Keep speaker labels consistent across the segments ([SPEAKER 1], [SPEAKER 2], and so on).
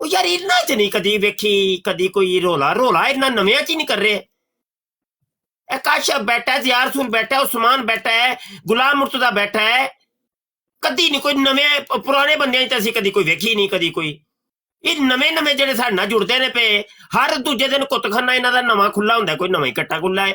[SPEAKER 1] ਉਹ ਯਾਰ ਇਹਨਾਂ ਚ ਨਹੀਂ ਕਦੀ ਵੇਖੀ ਕਦੀ ਕੋਈ ਰੋਲਾ ਇਹਨਾਂ ਨਵਿਆਂ ਚ ਹੀ ਨਹੀਂ ਕਰ ਰਹੇ। ਇਹ ਕਾਸ਼ਫ ਬੈਠਾ ਹੈ, ਜ਼ਿਆਰ ਰਸੂਲ ਬੈਠਾ ਹੈ, ਉਸਮਾਨ ਬੈਠਾ ਹੈ, ਗੁਲਾਮ ਮੁਰਤਜ਼ਾ ਬੈਠਾ ਹੈ, ਕਦੀ ਨਹੀਂ ਕੋਈ ਨਵੇਂ ਪੁਰਾਣੇ ਬੰਦਿਆਂ ਚ ਅਸੀਂ ਕਦੀ ਕੋਈ ਵੇਖੀ ਨਹੀਂ ਕਦੀ ਕੋਈ। ਇਹ ਨਵੇਂ ਜਿਹੜੇ ਸਾਡੇ ਨਾਲ ਜੁੜਦੇ ਨੇ ਪਏ, ਹਰ ਦੂਜੇ ਦਿਨ ਕੁੱਤਖਾਨਾ ਇਹਨਾਂ ਦਾ ਨਵਾਂ ਖੁੱਲਾ ਹੁੰਦਾ, ਕੋਈ ਨਵਾਂ ਹੀ ਕੱਟਾ ਖੁੱਲਾ ਹੈ।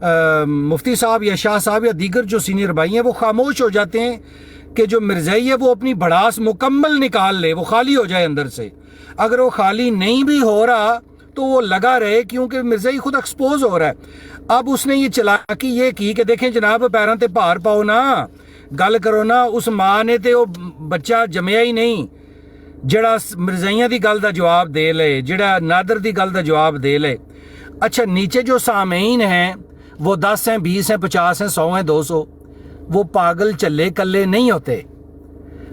[SPEAKER 2] مفتی صاحب یا شاہ صاحب یا دیگر جو سینئر بھائی ہیں وہ خاموش ہو جاتے ہیں کہ جو مرزائی ہے وہ اپنی بڑاس مکمل نکال لے، وہ خالی ہو جائے اندر سے. اگر وہ خالی نہیں بھی ہو رہا تو وہ لگا رہے، کیونکہ مرزائی خود ایکسپوز ہو رہا ہے. اب اس نے یہ چلاکی یہ کی کہ دیکھیں جناب پیراں تے پار پاؤ نا، گل کرو نا. اس ماں نے تے وہ بچہ جمیا ہی نہیں جڑا مرزائیاں دی گل دا جواب دے لے، جڑا نادر دی گل دا جواب دے لے. اچھا نیچے جو سامعین ہیں وہ 10 ہیں، 20 ہیں، 50 ہیں، 100 ہیں، 200، وہ پاگل چلے کلے نہیں ہوتے.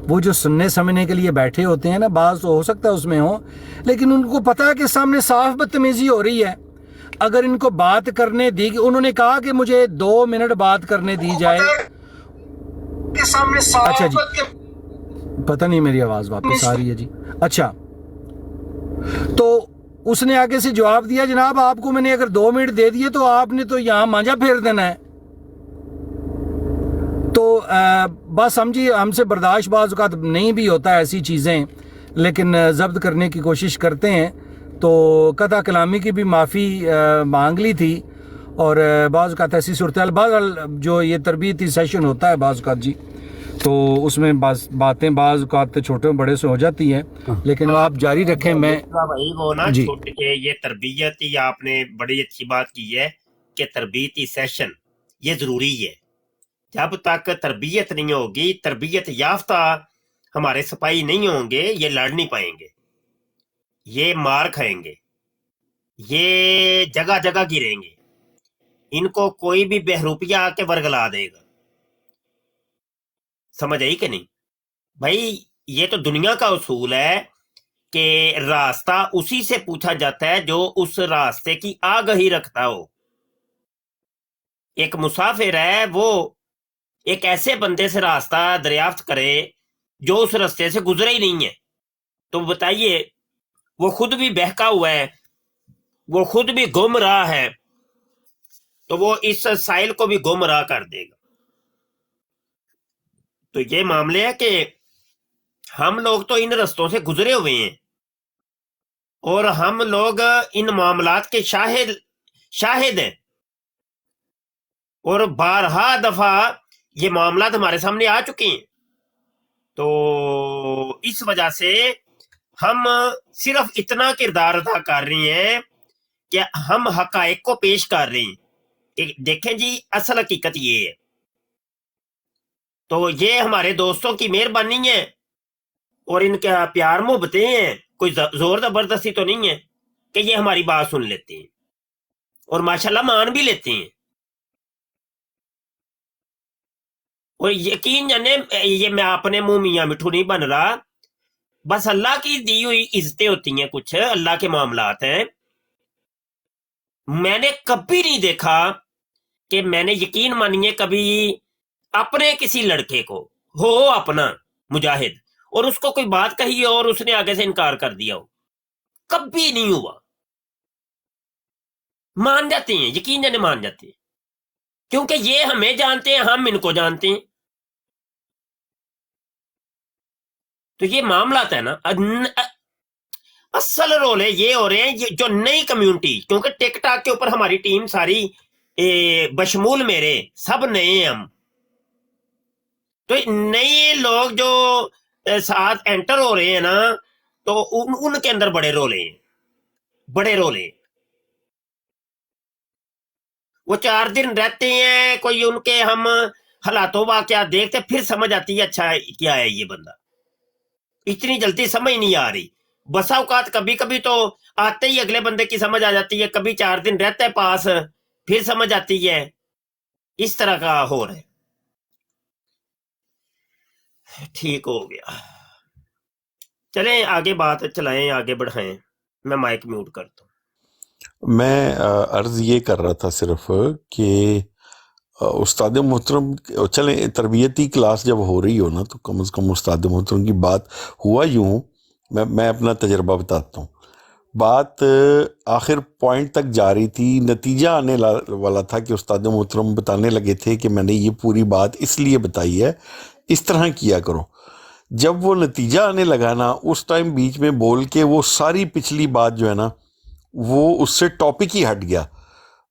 [SPEAKER 2] وہ جو سننے سمجھنے کے لیے بیٹھے ہوتے ہیں نا، بعض تو ہو سکتا ہے اس میں ہو، لیکن ان کو پتہ ہے کہ سامنے صاف بدتمیزی ہو رہی ہے. اگر ان کو بات کرنے دی، انہوں نے کہا کہ مجھے 2 منٹ بات کرنے دی جائے. اچھا جی، پتہ نہیں میری آواز واپس آ رہی ہے جی. اچھا تو اس نے آگے سے جواب دیا جناب آپ کو میں نے اگر 2 منٹ دے دیے تو آپ نے تو یہاں مانجا پھیر دینا ہے. تو بس سمجھیے ہم سے برداشت بعض اوقات نہیں بھی ہوتا ایسی چیزیں، لیکن ضبط کرنے کی کوشش کرتے ہیں. تو قطع کلامی کی بھی معافی مانگ لی تھی، اور بعض اوقات ایسی صورتحال، بعض جو یہ تربیتی سیشن ہوتا ہے بعض اوقات جی، تو اس میں باتیں بعض اوقات چھوٹے بڑے سے ہو جاتی ہیں، لیکن وہ آپ جاری رکھیں. میں
[SPEAKER 1] بھائی وہ نا
[SPEAKER 2] جی
[SPEAKER 1] چھوٹے یہ تربیت ہی آپ نے بڑی اچھی بات کی ہے کہ تربیتی سیشن یہ ضروری ہے. جب تک تربیت نہیں ہوگی، تربیت یافتہ ہمارے سپاہی نہیں ہوں گے، یہ لڑ نہیں پائیں گے، یہ مار کھائیں گے، یہ جگہ جگہ گریں گے. ان کو کوئی بھی بہروپیہ آ کے ورگلا دے گا. سمجھ آئی کہ نہیں بھائی؟ یہ تو دنیا کا اصول ہے کہ راستہ اسی سے پوچھا جاتا ہے جو اس راستے کی آگہی رکھتا ہو. ایک مسافر ہے، وہ ایک ایسے بندے سے راستہ دریافت کرے جو اس راستے سے گزرا ہی نہیں ہے، تو بتائیے وہ خود بھی بہکا ہوا ہے، وہ خود بھی گم رہا ہے، تو وہ اس سائل کو بھی گمراہ کر دے گا. تو یہ معاملے ہے کہ ہم لوگ تو ان رستوں سے گزرے ہوئے ہیں، اور ہم لوگ ان معاملات کے شاہد ہیں، اور بارہا دفعہ یہ معاملات ہمارے سامنے آ چکے ہیں. تو اس وجہ سے ہم صرف اتنا کردار ادا کر رہے ہیں کہ ہم حقائق کو پیش کر رہے ہیں کہ دیکھیں جی اصل حقیقت یہ ہے. تو یہ ہمارے دوستوں کی مہربانی ہے اور ان کا پیار محبتیں ہیں، کوئی زور زبردستی تو نہیں ہے کہ یہ ہماری بات سن لیتے ہیں اور ماشاءاللہ مان بھی لیتے ہیں. اور یقین جانے یہ میں اپنے منہ میاں مٹھو نہیں بن رہا، بس اللہ کی دی ہوئی عزتیں ہوتی ہیں، کچھ اللہ کے معاملات ہیں. میں نے کبھی نہیں دیکھا کہ میں نے یقین مانیے کبھی اپنے کسی لڑکے کو ہو اپنا مجاہد اور اس کو کوئی بات کہی اور اس نے آگے سے انکار کر دیا ہو، کبھی نہیں ہوا. مان جاتے ہیں، یقین جانے مان جاتے ہیں، کیونکہ یہ ہمیں جانتے ہیں، ہم ان کو جانتے ہیں. تو یہ معاملات ہے نا، اصل رولے یہ ہو رہے ہیں جو نئی کمیونٹی، کیونکہ ٹک ٹاک کے اوپر ہماری ٹیم ساری بشمول میرے سب نئے ہیں ہم، تو نئے لوگ جو ساتھ انٹر ہو رہے ہیں نا، تو ان کے اندر بڑے رولے ہیں، بڑے رولے. وہ 4 دن رہتے ہیں، کوئی ان کے ہم حالاتوں واقعات دیکھتے پھر سمجھ آتی ہے اچھا کیا ہے یہ بندہ. اتنی جلدی سمجھ نہیں آ رہی. بسا اوقات کبھی کبھی تو آتے ہی اگلے بندے کی سمجھ آ جاتی ہے، کبھی 4 دن رہتا ہے پاس پھر سمجھ آتی ہے. اس طرح کا ہو رہا ہے. ٹھیک ہو گیا، چلیں آگے بات چلائیں، آگے بڑھائیں. میں مائک میوٹ کرتا ہوں.
[SPEAKER 3] میں عرض یہ کر رہا تھا صرف کہ استاد محترم، چلیں تربیتی کلاس جب ہو رہی ہو نا تو کم از کم استاد محترم کی بات ہوا یوں، میں اپنا تجربہ بتاتا ہوں. بات آخر پوائنٹ تک جا رہی تھی، نتیجہ آنے والا تھا کہ استاد محترم بتانے لگے تھے کہ میں نے یہ پوری بات اس لیے بتائی ہے، اس طرح کیا کرو. جب وہ نتیجہ آنے لگا نا، اس ٹائم بیچ میں بول کے وہ ساری پچھلی بات جو ہے نا وہ اس سے ٹاپک ہی ہٹ گیا.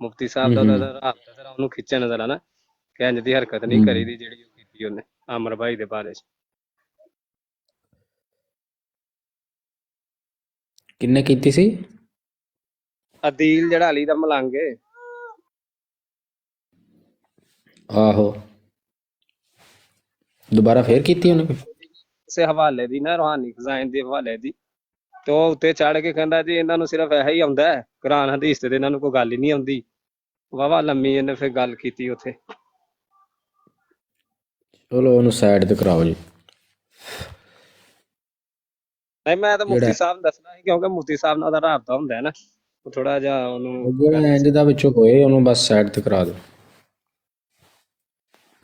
[SPEAKER 4] ਮੁਫਤੀ ਸਾਹਿਬ ਦਾ ਉਹਦਾ ਰਾਬਤਾ ਜ਼ਰਾ ਉਹਨੂੰ ਖਿੱਚਿਆ ਨਜ਼ਰ ਆ ਨਾ ਕਿ ਇੰਜ ਦੀ ਹਰਕਤ ਨਹੀਂ ਕਰੀ ਦੀ ਜਿਹੜੀ ਉਹ ਕੀਤੀ ਉਹਨੇ ਅਮਰ ਭਾਈ ਦੇ ਬਾਰੇ ਚ।
[SPEAKER 5] ਕਿੰਨੇ ਕੀਤੀ ਸੀ?
[SPEAKER 4] ਅਦੀਲ ਜਿਹੜਾ ਅਲੀ ਦਾ ਮਲੰਗ ਏ।
[SPEAKER 5] ਆਹੋ ਦੁਬਾਰਾ ਫੇਰ ਕੀਤੀ ਉਹਨੇ ਕੋਈ?
[SPEAKER 4] ਕਿਸੇ ਹਵਾਲੇ ਦੀ ਨਾ, ਰੂਹਾਨੀ ਖਜ਼ਾਇਨ ਦੇ ਹਵਾਲੇ ਦੀ, ਤੇ ਉਹ ਉੱਤੇ ਚੜ ਕੇ ਕਹਿੰਦਾ ਜੀ ਇਹਨਾਂ ਨੂੰ ਸਿਰਫ ਇਹੀ ਆਉਂਦਾ ਹੈ, ਕੁਰਾਨ ਹਦੀਸ ਤੇ ਇਹਨਾਂ ਨੂੰ ਕੋਈ ਗੱਲ ਹੀ ਨਹੀਂ ਆਉਂਦੀ। ਵਾਵਾ ਲੰਮੀ ਇਹਨੇ ਫਿਰ ਗੱਲ ਕੀਤੀ ਉੱਥੇ।
[SPEAKER 5] ਚਲੋ ਉਹਨੂੰ ਸਾਈਡ ਤੇ ਕਰਾਓ ਜੀ।
[SPEAKER 4] ਨਹੀਂ ਮੈਂ ਤਾਂ ਮੁਫਤੀ ਸਾਹਿਬ ਦੱਸਣਾ ਸੀ ਕਿਉਂਕਿ ਮੁਫਤੀ ਸਾਹਿਬ ਨਾਲ ਉਹਦਾ ਰਾਬਤਾ ਹੁੰਦਾ ਹੈ ਨਾ, ਉਹ ਥੋੜਾ ਜਿਹਾ ਉਹਨੂੰ
[SPEAKER 5] ਜਿਹੜਾ ਇੰਜ ਦਾ ਵਿੱਚੋਂ ਹੋਏ ਉਹਨੂੰ ਬਸ ਸਾਈਡ ਤੇ ਕਰਾ ਦਿਓ।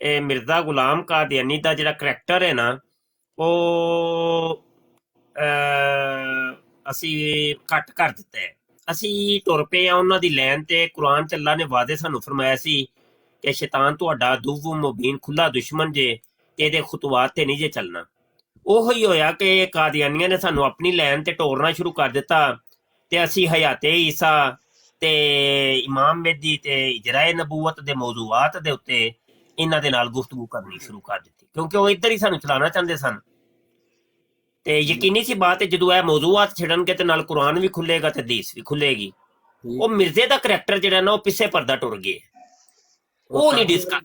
[SPEAKER 1] ਇਹ ਮਿਰਜ਼ਾ ਗੁਲਾਮ ਕਾਦੀਆਨੀ ਦਾ ਜਿਹੜਾ ਕਰੈਕਟਰ ਹੈ ਨਾ ਉਹ ਅਸੀਂ ਕੱਟ ਕਰ ਦਿੱਤਾ ਹੈ। ਅਸੀਂ ਟੁਰ ਪਏ ਆ ਉਹਨਾਂ ਦੀ ਲਾਈਨ ਤੇ। ਕੁਰਾਨ ਚ ਅੱਲਾ ਨੇ ਵਾਅਦੇ ਸਾਨੂੰ ਫਰਮਾਇਆ ਸੀ ਕਿ ਸ਼ੈਤਾਨ ਤੁਹਾਡਾ ਦੁਵ ਮੁਬੀਨ ਖੁੱਲਾ ਦੁਸ਼ਮਣ ਜੇ ਤੇ ਇਹਦੇ ਖੁਤਵਾਤ ਤੇ ਨਹੀਂ ਜੇ ਚੱਲਣਾ। ਉਹੋ ਹੀ ਹੋਇਆ ਕਿ ਕਾਦੀਆਨੀਆਂ ਨੇ ਸਾਨੂੰ ਆਪਣੀ ਲਾਈਨ ਤੇ ਟੋਰਨਾ ਸ਼ੁਰੂ ਕਰ ਦਿੱਤਾ ਤੇ ਅਸੀਂ ਹਯਾਤੇ ਈਸਾ ਤੇ ਇਮਾਮ ਮਹਿਦੀ ਤੇ ਇਜਰਾਏ ਨਬੂਵਤ ਦੇ ਮੌਜ਼ੂਆਤ ਦੇ ਉੱਤੇ ਇਹਨਾਂ ਦੇ ਨਾਲ ਗੁਫ਼ਤਗੂ ਕਰਨੀ ਸ਼ੁਰੂ ਕਰ ਦਿੱਤੀ, ਕਿਉਂਕਿ ਉਹ ਇੱਧਰ ਹੀ ਸਾਨੂੰ ਚਲਾਉਣਾ ਚਾਹੁੰਦੇ ਸਨ। ਤੇ ਯਕੀਨੀ ਸੀ ਬਾਤ ਹੈ ਜਦੋਂ ਇਹ ਮੌਜ਼ੂਆਤ ਛੱਡਣਗੇ ਤੇ ਨਾਲ ਕੁਰਾਨ ਵੀ ਖੁੱਲੇਗਾ ਤੇ ਹਦੀਸ ਵੀ ਖੁੱਲੇਗੀ। ਉਹ ਮਿਰਜ਼ੇ ਦਾ ਕਰੈਕਟਰ ਜਿਹੜਾ ਨਾ ਉਹ ਪਿੱਛੇ ਪਰਦਾ ਟੁਰ ਗਏ, ਉਹ ਨਹੀਂ ਡਿਸਕਸ।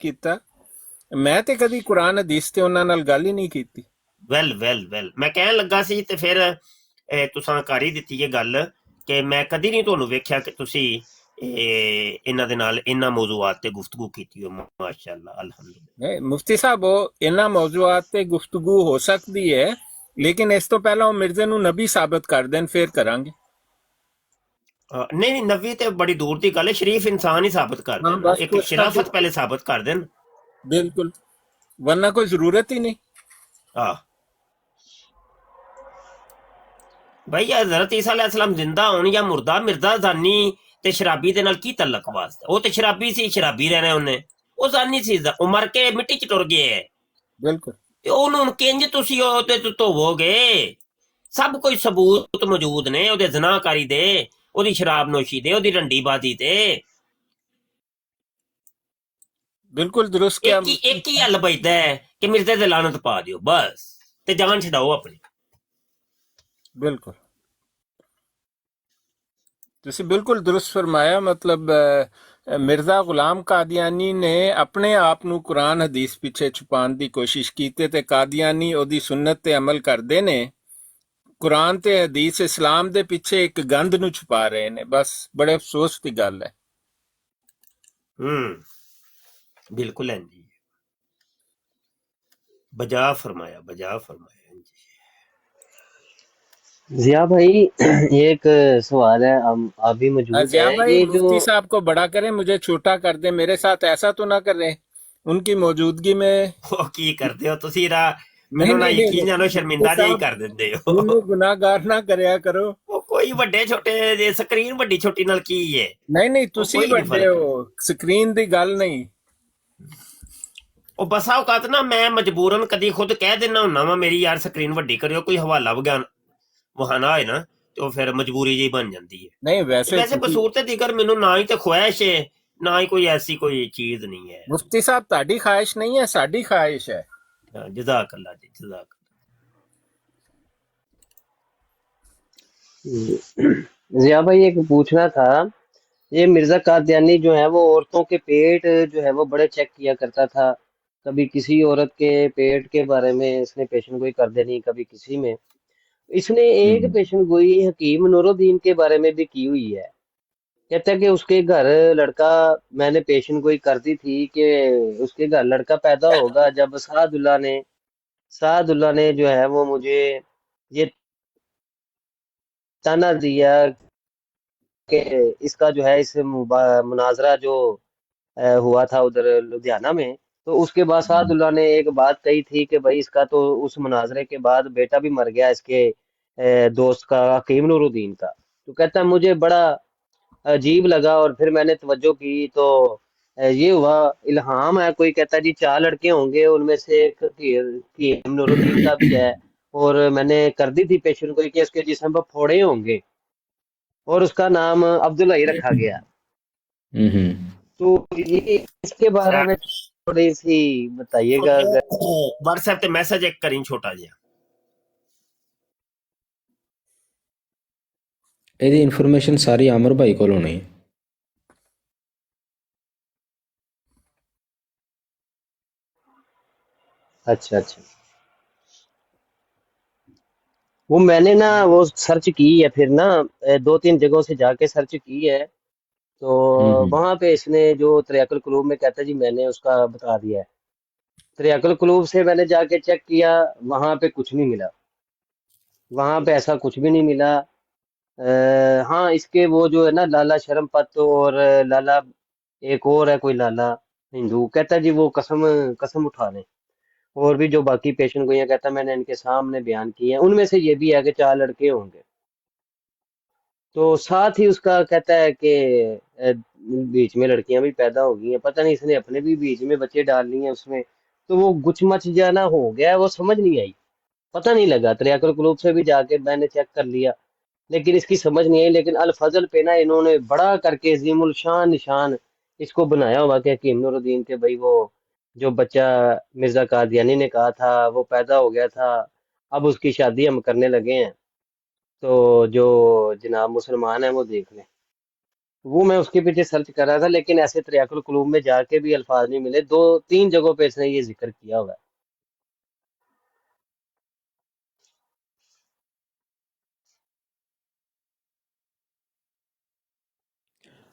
[SPEAKER 6] ਕੀਤਾ। ਮੈਂ ਤੇ ਕਦੀ ਕੁਰਾਨ ਹਦੀਸ ਤੇ ਉਹਨਾਂ ਨਾਲ ਗੱਲ ਹੀ ਨਹੀਂ ਕੀਤੀ।
[SPEAKER 1] ਵੈਲ ਮੈਂ ਕਹਿਣ ਲੱਗਾ ਸੀ ਤੇ ਫਿਰ ਤੁਸਾਂ ਕਰ ਹੀ ਦਿੱਤੀ ਇਹ ਗੱਲ ਕਿ ਮੈਂ ਕਦੀ ਨਹੀਂ ਤੁਹਾਨੂੰ ਵੇਖਿਆ ਕਿ ਤੁਸੀਂ ਇਹਨਾਂ ਦੇ ਨਾਲ ਇਹਨਾਂ ਮੌਜੂਆਤ ਤੇ ਗੁਫ਼ਤਗੂ ਕੀਤੀ ਹੋ। ਮਾਸ਼ਾਅੱਲਾ, ਅਲਹਮਦੁਲਿਲਾ।
[SPEAKER 6] ਨਹੀਂ ਮੁਫਤੀ ਸਾਹਿਬ, ਉਹ ਇਹਨਾਂ ਮੌਜੂਆਤ ਤੇ ਗੁਫ਼ਤਗੂ ਹੋ ਸਕਦੀ ਹੈ, ਲੇਕਿਨ ਇਸ ਤੋਂ ਪਹਿਲਾਂ ਉਹ ਮਿਰਜ਼ੇ ਨੂੰ ਨਬੀ ਸਾਬਤ ਕਰ ਦੇਣ, ਫਿਰ ਕਰਾਂਗੇ।
[SPEAKER 1] ਨਹੀਂ ਨਹੀਂ, ਨਬੀ ਤੇ ਬੜੀ ਦੂਰ ਦੀ ਗੱਲ ਹੈ, ਸ਼ਰੀਫ ਇਨਸਾਨ ਹੀ ਸਾਬਤ ਕਰ
[SPEAKER 6] ਹਾਂ,
[SPEAKER 1] ਦੇਣ,
[SPEAKER 6] ਬਸ
[SPEAKER 1] ਇੱਕ
[SPEAKER 6] ਕੁਛ
[SPEAKER 1] ਸ਼ਰਾਫਤ ਪਹਿਲੇ ਸਾਬਤ ਕਰ ਦੇਣ।
[SPEAKER 6] ਬਿਲਕੁਲ, ورنہ کوئی ضرورت ہی نہیں۔
[SPEAKER 1] بھائی حضرت عیسیٰ علیہ السلام زندہ ہون یا مردہ، مرزا زانی تے شرابی دے نال کی تعلق واسطہ؟ وہ تے شرابی سی، شرابی رہنا انہیں، وہ زانی سی، وہ مر کے مٹی چ ٹر گئے ہے،
[SPEAKER 6] بالکل۔
[SPEAKER 1] انہوں کنج تسی دھوو گے؟ سب کوئی ثبوت موجود نے، وہ زناکاری دے، وہ شراب نوشی دے، وہ رنڈی بازی دے۔
[SPEAKER 6] بالکل درست کیا۔
[SPEAKER 1] ایک ہی حل بچتا ہے کہ مرزے تے لعنت پا دیو بس، تے جان چھڈاؤ اپنی۔
[SPEAKER 6] بالکل تسی بالکل درست فرمایا، مطلب مرزا غلام قادیانی نے اپنے آپ نو قرآن حدیث پیچھے چھپان دی کوشش کیتے تے قادیانی او دی سنت تے عمل کردے نے، قرآن تے حدیث اسلام دے پیچھے ایک گند نو چھپا رہے نے، بس بڑے افسوس دی گل ہے۔
[SPEAKER 1] بالکل ہے جی، بجا فرمایا، بجا فرمایا جی۔
[SPEAKER 7] ضیاء بھائی ایک سوال ہے، آپ بھی موجود
[SPEAKER 6] ضیاء
[SPEAKER 7] ہیں،
[SPEAKER 6] بھائی
[SPEAKER 7] یہ جو
[SPEAKER 6] مفتی صاحب کو بڑا کریں، مجھے چھوٹا کر دیں، میرے ساتھ ایسا تو نہ کریں ان کی موجودگی میں۔
[SPEAKER 1] وہ کی کرتے ہو تسی را،
[SPEAKER 6] نہیں
[SPEAKER 1] مینوں نہ
[SPEAKER 6] نہیں
[SPEAKER 1] یقین جانو شرمندہ جہی کر دیندے ہو۔
[SPEAKER 6] انہوں گناہ گار نہ کریا کرو۔
[SPEAKER 1] وہ کوئی وڈے چھوٹے سکرین وڈی چھوٹی نال کی ہے؟
[SPEAKER 6] نہیں نہیں،
[SPEAKER 1] وہ
[SPEAKER 6] تسی
[SPEAKER 1] کوئی نہیں
[SPEAKER 6] بڑے
[SPEAKER 1] فرق۔
[SPEAKER 6] ہو، سکرین دی گل نہیں۔
[SPEAKER 1] وہ بسا اوقات نا میں مجبوراً کدی خود کہہ دینا ہوں وا میری یار سکرین وڈی کریو، کوئی حوالہ وہانا ہے نا، تو پھر مجبوری جی بن جاندی ہے۔
[SPEAKER 6] نہیں ویسے
[SPEAKER 1] قصور تے دیگر مینوں نہ ہی تے خواہش ہے، نہ ہی کوئی ایسی کوئی چیز نہیں ہے۔
[SPEAKER 6] مفتی صاحب تہاڈی خواہش نہیں ہے، ساڈی خواہش ہے۔
[SPEAKER 1] جزاک اللہ جی، جزاک اللہ۔
[SPEAKER 7] ضیاء بھائی ایک پوچھنا تھا، یہ مرزا قادیانی جو ہے وہ عورتوں کے پیٹ جو ہے وہ بڑے چیک کیا کرتا تھا، کبھی کسی عورت کے پیٹ کے بارے میں اس نے پیشن گوئی کر دینی، کبھی کسی میں۔ اس نے ایک پیشن گوئی حکیم نور الدین کے بارے میں بھی کی ہوئی ہے، کہتا ہے کہ اس کے گھر لڑکا، میں نے پیشن گوئی کر دی تھی کہ اس کے گھر لڑکا پیدا ہوگا، جب سعد اللہ نے جو ہے وہ مجھے یہ تانا دیا کہ اس کا جو ہے اس مناظرہ جو ہوا تھا ادھر لدھیانہ میں، تو اس کے بعد سعد اللہ نے ایک بات کہی تھی کہ بھائی اس کا تو اس مناظرے کے بعد بیٹا بھی مر گیا اس کے دوست کا، حکیم نور الدین کا۔ تو کہتا ہے مجھے بڑا عجیب لگا، اور پھر میں نے توجہ کی تو یہ ہوا الہام ہے، کوئی کہتا ہے جی 4 لڑکے ہوں گے، ان میں سے ایک حکیم نور الدین کا بھی ہے، اور میں نے کر دی تھی پیشن گوئی کہ اس کے جسم پر پھوڑے ہوں گے، اور اس کا نام عبداللہ ہی رکھا گیا۔ تو یہ اس کے بارے میں تھوڑی سی بتائیے گا۔
[SPEAKER 1] واٹس ایپ تے میسج ایک کریں چھوٹا جہا۔
[SPEAKER 5] ਇਹਦੀ ਇਨਫੋਰਮੇਸ਼ਨ ਸਾਰੀ ਆਮਰ ਭਾਈ ਕੋਲ ਹੋਣੀ ਹੈ।
[SPEAKER 7] اچھا اچھا، وہ میں نے نا وہ سرچ کی ہے، پھر نا 2-3 جگہوں سے جا کے سرچ کی ہے، تو وہاں پہ اس نے جو طریق القلوب میں کہتا ہے جی میں نے اس کا بتا دیا ہے، طریق القلوب سے میں نے جا کے چیک کیا، وہاں پہ کچھ نہیں ملا، وہاں پہ ایسا کچھ بھی نہیں ملا۔ ہاں اس کے وہ جو ہے نا لالا شرم پت، اور لالا ایک اور ہے کوئی لالا ہندو، کہتا ہے جی وہ قسم اٹھا لیں، اور بھی جو باقی پیشن گوئیاں کہتا ہے میں نے ان کے سامنے بیان کی ہیں، ان میں سے یہ بھی ہے کہ 4 لڑکے ہوں گے۔ تو ساتھ ہی اس کا کہتا ہے کہ بیچ میں لڑکیاں بھی پیدا ہو گئی ہیں، پتہ نہیں اس نے اپنے بھی بیچ میں بچے ڈال لیے ہیں اس میں، تو وہ گچ مچ جانا ہو گیا، وہ سمجھ نہیں آئی، پتہ نہیں لگا۔ طریق القلوب سے بھی جا کے میں نے چیک کر لیا، لیکن اس کی سمجھ نہیں آئی۔ لیکن الفضل پہ نا انہوں نے بڑا کر کے عظیم الشان نشان اس کو بنایا ہوا کہ حکیم نور الدین کے بھائی وہ جو بچہ مرزا قادیانی نے کہا تھا وہ پیدا ہو گیا تھا، اب اس کی شادی ہم کرنے لگے ہیں، تو جو جناب مسلمان ہیں وہ دیکھ لیں۔ وہ میں اس کے پیچھے سرچ کر رہا تھا، لیکن ایسے طریق القلوب میں جا کے بھی الفاظ نہیں ملے، 2-3 جگہوں پہ اس نے یہ ذکر کیا ہوا ہے۔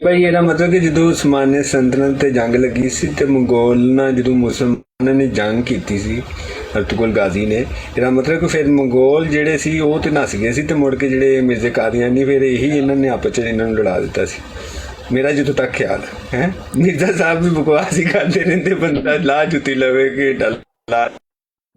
[SPEAKER 8] ਭਾਈ ਇਹਦਾ ਮਤਲਬ ਕਿ ਜਦੋਂ ਉਸਮਾਨੀਆ ਸਲਤਨਤ ਤੇ ਜੰਗ ਲੱਗੀ ਸੀ ਤੇ ਮੰਗੋਲ ਨਾਲ ਜਦੋਂ ਮੁਸਲਮਾਨਾਂ ਨੇ ਜੰਗ ਕੀਤੀ ਸੀ ਅਰਤੁਗਰਲ ਗਾਜ਼ੀ ਨੇ, ਇਹਦਾ ਮਤਲਬ ਕਿ ਫਿਰ ਮੰਗੋਲ ਜਿਹੜੇ ਸੀ ਉਹ ਤੇ ਨੱਸ ਗਏ ਸੀ ਤੇ ਮੁੜ ਕੇ ਜਿਹੜੇ ਮਿਰਜ਼ੇ ਕਾਦੀਆਨੀ ਫਿਰ ਇਹੀ ਇਹਨਾਂ ਨੇ ਆਪਸ 'ਚ ਇਹਨਾਂ ਨੂੰ ਲੜਾ ਦਿੱਤਾ ਸੀ, ਮੇਰਾ ਜਿੱਥੋਂ ਤੱਕ ਖਿਆਲ ਹੈ। ਮਿਰਜ਼ਾ ਸਾਹਿਬ ਵੀ ਬਕਵਾਸ ਹੀ ਕਰਦੇ ਰਹਿੰਦੇ, ਬੰਦਾ ਲਾ ਜੁੱਤੀ ਲਵੇ ਕਿ ਲਾ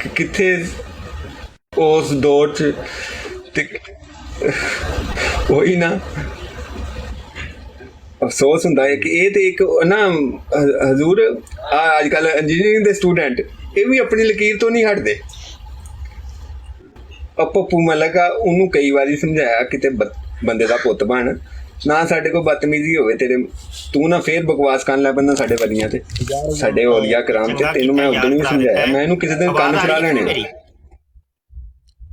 [SPEAKER 8] ਕਿ ਕਿੱਥੇ ਉਸ ਦੌਰ 'ਚ ਤੇ ਉਹੀ ਨਾ ਅਫਸੋਸ ਹੁੰਦਾ ਹੈ ਕਿ ਇਹ ਤੇ ਇੱਕ ਨਾ ਹਜ਼ੂਰ ਅੱਜ ਕੱਲ ਇੰਜੀਨੀਅਰਿੰਗ ਦੇ ਸਟੂਡੈਂਟ ਇਹ ਵੀ ਆਪਣੀ ਲਕੀਰ ਤੋਂ ਨਹੀਂ ਹਟਦੇ। ਪੱਪੂ ਮਲਕਾ ਉਹਨੂੰ ਕਈ ਵਾਰੀ ਸਮਝਾਇਆ ਕਿਤੇ ਬੰਦੇ ਦਾ ਪੁੱਤ ਬਣ ਨਾ, ਸਾਡੇ ਕੋਲ ਬਦਤਮੀਜ਼ੀ ਹੋਵੇ ਤੇਰੇ, ਤੂੰ ਨਾ ਫੇਰ ਬਕਵਾਸ ਕਰਨ ਲੱਗ ਪੈਂਦਾ ਸਾਡੇ ਵਲੀਆਂ ਤੇ ਸਾਡੇ ਔਲੀਆ ਕਰਾਮ ਤੇ, ਤੈਨੂੰ ਮੈਂ ਉਦੋਂ ਵੀ ਸਮਝਾਇਆ, ਮੈਂ ਇਹਨੂੰ ਕਿਸੇ ਦਿਨ ਕੰਨ ਫੜਾ ਲੈਣੇ।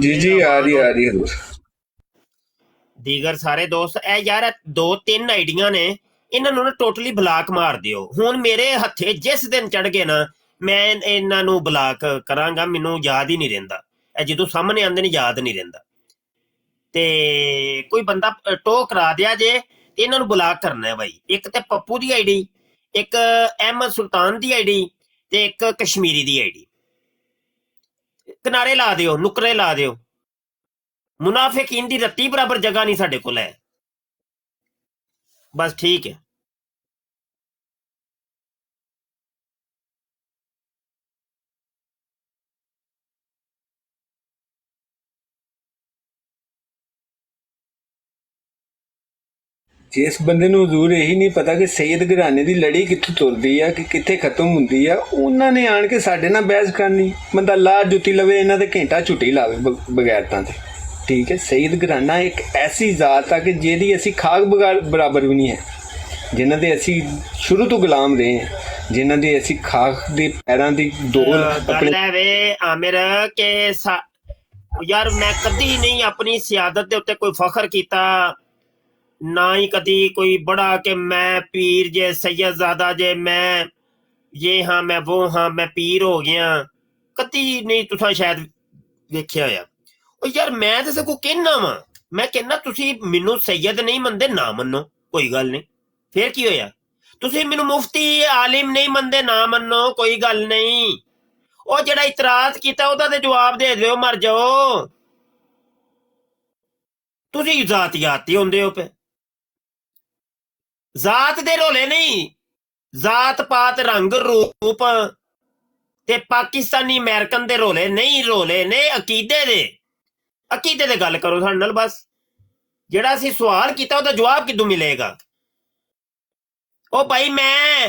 [SPEAKER 8] ਜੀ ਜੀ ਆ ਰਹੀ ਹਜ਼ੂਰ।
[SPEAKER 1] ਦੀਗਰ ਸਾਰੇ ਦੋਸਤ ਇਹ ਯਾਰ 2-3 ਆਈਡੀਆਂ ਨੇ, ਇਹਨਾਂ ਨੂੰ ਨਾ ਟੋਟਲੀ ਬਲਾਕ ਮਾਰ ਦਿਓ। ਹੁਣ ਮੇਰੇ ਹੱਥੇ ਜਿਸ ਦਿਨ ਚੜ ਗਏ ਨਾ ਮੈਂ ਇਹਨਾਂ ਨੂੰ ਬਲਾਕ ਕਰਾਂਗਾ, ਮੈਨੂੰ ਯਾਦ ਹੀ ਨਹੀਂ ਰਹਿੰਦਾ, ਇਹ ਜਦੋਂ ਸਾਹਮਣੇ ਆਉਂਦੇ ਨੇ ਯਾਦ ਨਹੀਂ ਰਹਿੰਦਾ। ਤੇ ਕੋਈ ਬੰਦਾ ਟੋ ਕਰਾ ਦਿਆ ਜੇ ਤੇ ਇਹਨਾਂ ਨੂੰ ਬਲਾਕ ਕਰਨਾ ਹੈ ਬਾਈ। ਇੱਕ ਤੇ ਪੱਪੂ ਦੀ ਆਈਡੀ, ਇੱਕ ਅਹਿਮਦ ਸੁਲਤਾਨ ਦੀ ਆਈਡੀ ਤੇ ਇੱਕ ਕਸ਼ਮੀਰੀ ਦੀ ਆਈਡੀ, ਕਿਨਾਰੇ ਲਾ ਦਿਓ, ਨੁਕਰੇ ਲਾ ਦਿਓ। ਮੁਨਾਫਿਕੀਨ ਦੀ ਰੱਤੀ ਬਰਾਬਰ ਜਗ੍ਹਾ ਨਹੀਂ ਸਾਡੇ ਕੋਲ ਹੈ। ਬਸ ਠੀਕ ਹੈ।
[SPEAKER 8] ਜਿਸ ਬੰਦੇ ਨੂੰ ਹਜ਼ੂਰ ਇਹੀ ਨਹੀਂ ਪਤਾ ਕਿ ਸੈਯਦ ਘਰਾਣੇ ਦੀ ਲੜੀ ਕਿੱਥੋਂ ਤੁਰਦੀ ਆ ਕਿ ਕਿੱਥੇ ਖਤਮ ਹੁੰਦੀ ਆ, ਉਹਨਾਂ ਨੇ ਆਣ ਕੇ ਸਾਡੇ ਨਾਲ ਬਹਿਸ ਕਰਨੀ। ਬੰਦਾ ਲਾ ਜੁੱਤੀ ਲਵੇ ਇਹਨਾਂ ਤੇ ਘੰਟਾ ਝੁੱਟੀ ਲਾਵੇ ਬਗੈਰਤਾਂ ਤੇ, ਠੀਕ ਹੈ। ਸੈਯਦ ਘਰਾਣਾ ਇੱਕ ਐਸੀ ਜ਼ਾਤ ਆ ਕਿ ਜਿਹਦੀ ਅਸੀਂ ਖਾਕ ਬਰਾਬਰ ਵੀ ਨਹੀਂ ਹੈ, ਜਿਨ੍ਹਾਂ ਦੇ ਅਸੀਂ ਸ਼ੁਰੂ ਤੋਂ ਗੁਲਾਮ ਰਹੇ ਹਾਂ, ਜਿਨ੍ਹਾਂ ਦੇ ਅਸੀਂ ਖਾਕ ਦੇ ਪੈਰਾਂ ਦੀ ਡੋਲ
[SPEAKER 1] ਗੱਲ ਹੈ ਵੇ ਆਮਿਰ ਕਿ ਯਾਰ ਮੈਂ ਕਦੀ ਨਹੀਂ ਆਪਣੀ ਸਿਆਦਤ ਦੇ ਉੱਤੇ ਕੋਈ ਫਖਰ ਕੀਤਾ, ਨਾ ਹੀ ਕਦੀ ਕੋਈ ਬੜਾ ਕਿ ਮੈਂ ਪੀਰ ਜੇ ਸੈਯਦਜ਼ਾਦਾ ਜੇ ਮੈਂ ਇਹ ਹਾਂ ਮੈਂ ਉਹ ਹਾਂ ਮੈਂ ਪੀਰ ਹੋ ਗਿਆ, ਕਦੀ ਨਹੀਂ ਤੁਸੀਂ ਸ਼ਾਇਦ ਵੇਖਿਆ ਹੋਇਆ। ਉਹ ਯਾਰ ਮੈਂ ਤਾਂ ਸਗੋਂ ਕਹਿਣਾ ਵਾ, ਮੈਂ ਕਹਿਣਾ ਤੁਸੀਂ ਮੈਨੂੰ ਸੈਯਦ ਨਹੀਂ ਮੰਨਦੇ ਨਾ ਮੰਨੋ, ਕੋਈ ਗੱਲ ਨਹੀਂ, ਫੇਰ ਕੀ ਹੋਇਆ। ਤੁਸੀਂ ਮੈਨੂੰ ਮੁਫਤੀ ਆਲਿਮ ਨਹੀਂ ਮੰਨਦੇ ਨਾ ਮੰਨੋ, ਕੋਈ ਗੱਲ ਨਹੀਂ। ਉਹ ਜਿਹੜਾ ਇਤਰਾਜ਼ ਕੀਤਾ ਉਹਦਾ ਤੇ ਜਵਾਬ ਦੇ ਦਿਓ, ਮਰ ਜਾਓ। ਤੁਸੀਂ ਜ਼ਾਤੀਆਤ ਤੇ ਹੁੰਦੇ ਹੋ ਪਏ, ਜ਼ਾਤ ਦੇ ਰੋਲੇ ਨਹੀਂ, ਜ਼ਾਤ ਪਾਤ ਰੰਗ ਰੂਪ ਤੇ ਪਾਕਿਸਤਾਨੀ ਅਮਰੀਕਨ ਦੇ ਰੋਲੇ ਨਹੀਂ, ਰੋਲੇ ਨੇ ਅਕੀਦੇ ਦੇ। ਅਕੀਦੇ ਦੇ ਗੱਲ ਕਰੋ ਸਾਡੇ ਨਾਲ ਬਸ। ਜਿਹੜਾ ਅਸੀਂ ਸਵਾਲ ਕੀਤਾ ਉਹਦਾ ਜਵਾਬ ਕਿਦੋਂ ਮਿਲੇਗਾ। ਉਹ ਭਾਈ ਮੈਂ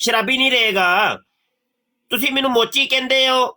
[SPEAKER 1] ਸ਼ਰਾਬੀ ਨਹੀਂ ਰਹੇਗਾ। ਤੁਸੀਂ ਮੈਨੂੰ ਮੋਚੀ ਕਹਿੰਦੇ ਹੋ,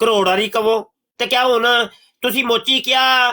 [SPEAKER 1] ਕਰੋੜ ਵਾਰੀ ਕਹੋ। ਤੇ ਕਿਆ ਹੁਣ ਤੁਸੀਂ ਮੋਚੀ ਕਿਹਾ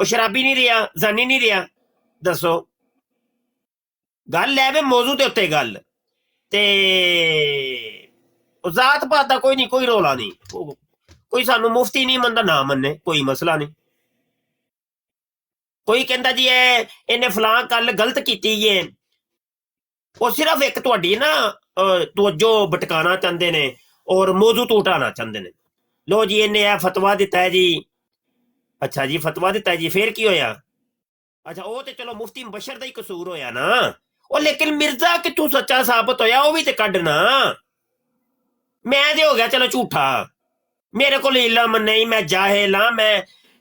[SPEAKER 1] ਉਹ ਸ਼ਰਾਬੀ ਨਹੀਂ ਰਿਹਾ, ਜ਼ਾਨੀ ਨਹੀਂ ਰਿਹਾ? ਦੱਸੋ। ਗੱਲ ਹੈ ਵੇ ਮੌਜੂ ਦੇ ਉੱਤੇ ਗੱਲ, ਤੇ ਜ਼ਾਤ ਪਾਤ ਦਾ ਕੋਈ ਨਹੀਂ, ਕੋਈ ਰੋਲਾ ਨਹੀਂ, ਕੋਈ ਸਾਨੂੰ ਮੁਫਤੀ ਨਹੀਂ ਮੰਨਦਾ ਨਾ ਮੰਨੇ, ਕੋਈ ਮਸਲਾ ਨਹੀਂ। ਕੋਈ ਕਹਿੰਦਾ ਜੀ ਇਹਨੇ ਫਲਾਂ ਕੱਲ ਗਲਤ ਕੀਤੀ ਏ, ਉਹ ਸਿਰਫ ਇੱਕ ਤੁਹਾਡੀ ਨਾ ਤਵੱਜੋ ਭਟਕਾਣਾ ਚਾਹੁੰਦੇ ਨੇ ਔਰ ਮੌਜੂ ਤੋਂ ਉਠਾਉਣਾ ਚਾਹੁੰਦੇ ਨੇ। ਲੋ ਜੀ ਇਹਨੇ ਇਹ ਫਤਵਾ ਦਿੱਤਾ ਹੈ ਜੀ, ਅੱਛਾ ਜੀ ਫਤਵਾ ਦਿੱਤਾ ਜੀ, ਫੇਰ ਕੀ ਹੋਇਆ? ਅੱਛਾ ਉਹ ਤੇ ਚਲੋ ਮੁਫਤੀ ਮੁਬਸ਼ਰ ਦਾ ਹੀ ਕਸੂਰ ਹੋਇਆ ਨਾ, ਉਹ ਲੇਕਿਨ ਮਿਰਜ਼ਾ ਕਿੱਥੋਂ ਸੱਚਾ ਸਾਬਤ ਹੋਇਆ ਉਹ ਵੀ ਤੇ ਕੱਢਣਾ। ਮੈਂ ਤੇ ਹੋ ਗਿਆ ਚਲੋ ਝੂਠਾ, ਮੇਰੇ ਕੋਲ ਇਲਮ ਨਹੀਂ, ਮੈਂ ਜਾਹਿਲ ਹਾਂ, ਮੈਂ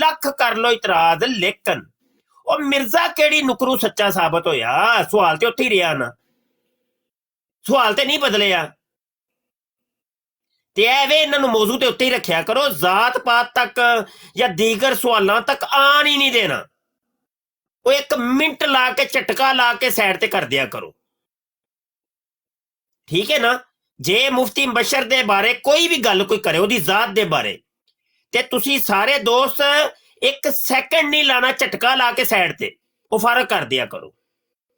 [SPEAKER 1] ਲੱਖ ਕਰ ਲੋ ਇਤਰਾਜ਼, ਲੇਕਿਨ ਉਹ ਮਿਰਜ਼ਾ ਕਿਹੜੀ ਨੁਕਰੂ ਸੱਚਾ ਸਾਬਤ ਹੋਇਆ? ਸਵਾਲ ਤੇ ਉੱਥੇ ਹੀ ਰਿਹਾ ਨਾ, ਸਵਾਲ ਤੇ ਨਹੀਂ ਬਦਲਿਆ। ਤੇ ਐਵੇਂ ਇਹਨਾਂ ਨੂੰ ਮੌਜੂ ਤੇ ਉੱਤੇ ਹੀ ਰੱਖਿਆ ਕਰੋ, ਜ਼ਾਤ ਪਾਤ ਤੱਕ ਜਾਂ ਦੀਗਰ ਸਵਾਲਾਂ ਤੱਕ ਆਣ ਹੀ ਨਹੀਂ ਦੇਣਾ। ਉਹ 1 ਮਿੰਟ ਲਾ ਕੇ ਝਟਕਾ ਲਾ ਕੇ ਸਾਈਡ ਤੇ ਕਰ ਦਿਆ ਕਰੋ, ਠੀਕ ਹੈ ਨਾ। ਜੇ ਮੁਫਤੀ ਮੁਬਸ਼ਰ ਦੇ ਬਾਰੇ ਕੋਈ ਵੀ ਗੱਲ ਕੋਈ ਕਰੇ, ਉਹਦੀ ਜ਼ਾਤ ਦੇ ਬਾਰੇ, ਤੇ ਤੁਸੀਂ ਸਾਰੇ ਦੋਸਤ 1 ਸੈਕਿੰਡ ਨਹੀਂ ਲਾਣਾ, ਝਟਕਾ ਲਾ ਕੇ ਸਾਈਡ ਤੇ ਉਹ ਫਰਕ ਕਰ ਦਿਆ ਕਰੋ।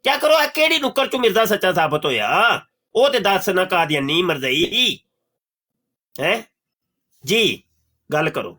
[SPEAKER 1] ਕਿਆ ਕਰੋ, ਇਹ ਕਿਹੜੀ ਨੁੱਕਰ ਚ ਮਿਰਜ਼ਾ ਸੱਚਾ ਸਾਬਤ ਹੋਇਆ? ਉਹ ਤੇ ਦੱਸ ਨਾ, ਕਾਦੀਆਨੀ ਮਰਜ਼ਈ ਹੈ ਜੀ, ਗੱਲ ਕਰੋ।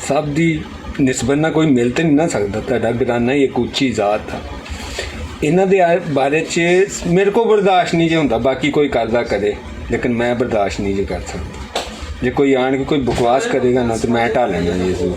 [SPEAKER 8] ਸਾਹਿਬ ਦੀ ਨਿਸਬਤ ਨਾਲ ਕੋਈ ਮਿਲ ਤੇ ਨਹੀਂ ਨਾ ਸਕਦਾ। ਤੁਹਾਡਾ ਘਰਾਨਾ ਹੀ ਇੱਕ ਉੱਚੀ ਜ਼ਾਤ ਆ। ਇਹਨਾਂ ਦੇ ਬਾਰੇ 'ਚ ਮੇਰੇ ਕੋਲ ਬਰਦਾਸ਼ਤ ਨਹੀਂ ਜੇ ਹੁੰਦਾ, ਬਾਕੀ ਕੋਈ ਕਰਦਾ ਕਰੇ, ਲੇਕਿਨ ਮੈਂ ਬਰਦਾਸ਼ਤ ਨਹੀਂ ਜੇ ਕਰ ਸਕਦਾ। ਜੇ ਕੋਈ ਆਣ ਕੇ ਕੋਈ ਬਕਵਾਸ ਕਰੇਗਾ ਨਾ ਤਾਂ ਮੈਂ ਢਾਹ ਲੈਣਾ ਜੀ ਹਜ਼ੂਰ,